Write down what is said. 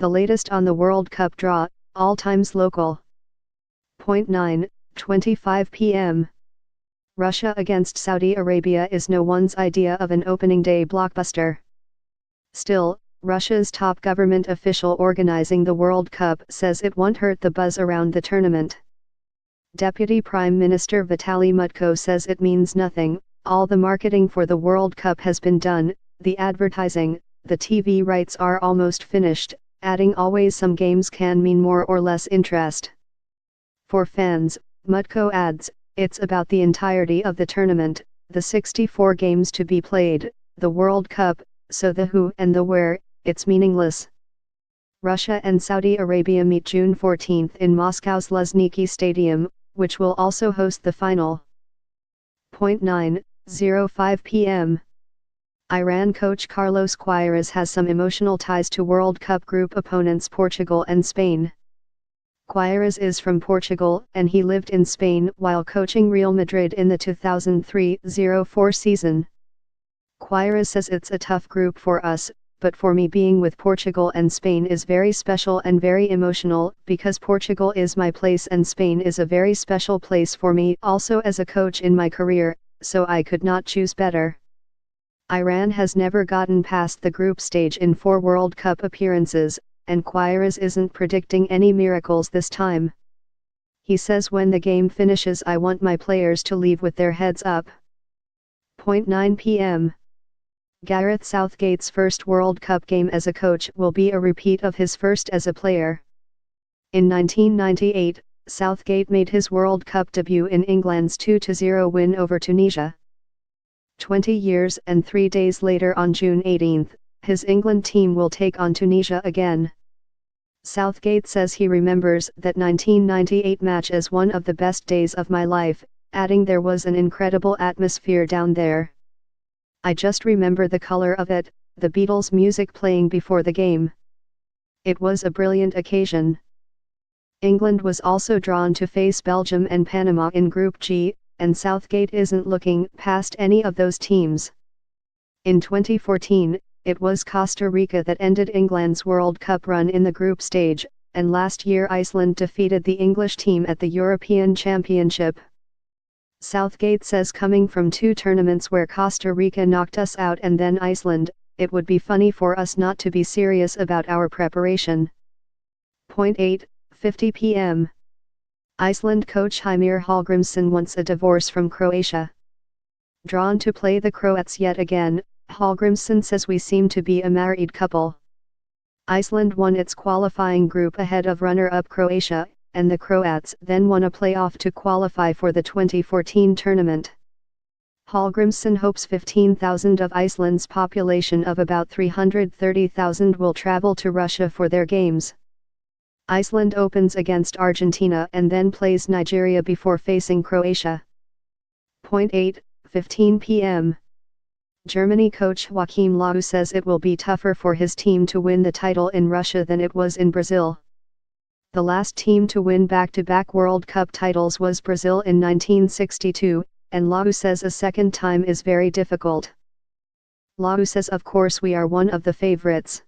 The latest on the World Cup draw, all times local. 9:25 p.m. Russia against Saudi Arabia is no one's idea of an opening day blockbuster. Still, Russia's top government official organizing the World Cup says it won't hurt the buzz around the tournament. Deputy Prime Minister Vitaly Mutko says it means nothing. All the marketing for the World Cup has been done, the advertising, the TV rights are almost finished, adding always some games can mean more or less interest. For fans, Mutko adds, it's about the entirety of the tournament, the 64 games to be played, the World Cup, so the who and the where, it's meaningless. Russia and Saudi Arabia meet June 14 in Moscow's Luzhniki Stadium, which will also host the final. 9:05 p.m. Iran coach Carlos Queiroz has some emotional ties to World Cup group opponents Portugal and Spain. Queiroz is from Portugal and he lived in Spain while coaching Real Madrid in the 2003-04 season. Queiroz says it's a tough group for us, but for me being with Portugal and Spain is very special and very emotional because Portugal is my place and Spain is a very special place for me also as a coach in my career, so I could not choose better. Iran has never gotten past the group stage in 4 World Cup appearances, and Queiroz isn't predicting any miracles this time. He says when the game finishes I want my players to leave with their heads up. 9 p.m. Gareth Southgate's first World Cup game as a coach will be a repeat of his first as a player. In 1998, Southgate made his World Cup debut in England's 2-0 win over Tunisia. 20 years and 3 days later on June 18, his England team will take on Tunisia again. Southgate says he remembers that 1998 match as one of the best days of my life, adding there was an incredible atmosphere down there. I just remember the color of it, the Beatles music playing before the game. It was a brilliant occasion. England was also drawn to face Belgium and Panama in Group G, and Southgate isn't looking past any of those teams. In 2014, it was Costa Rica that ended England's World Cup run in the group stage, and last year Iceland defeated the English team at the European Championship. Southgate says coming from 2 tournaments where Costa Rica knocked us out and then Iceland, it would be funny for us not to be serious about our preparation. 8:50 p.m. Iceland coach Heimir Hallgrímsson wants a divorce from Croatia. Drawn to play the Croats yet again, Hallgrímsson says we seem to be a married couple. Iceland won its qualifying group ahead of runner-up Croatia, and the Croats then won a playoff to qualify for the 2014 tournament. Hallgrímsson hopes 15,000 of Iceland's population of about 330,000 will travel to Russia for their games. Iceland opens against Argentina and then plays Nigeria before facing Croatia. 8:15 p.m. Germany coach Joachim Löw says it will be tougher for his team to win the title in Russia than it was in Brazil. The last team to win back-to-back World Cup titles was Brazil in 1962, and Löw says a second time is very difficult. Löw says of course we are one of the favorites.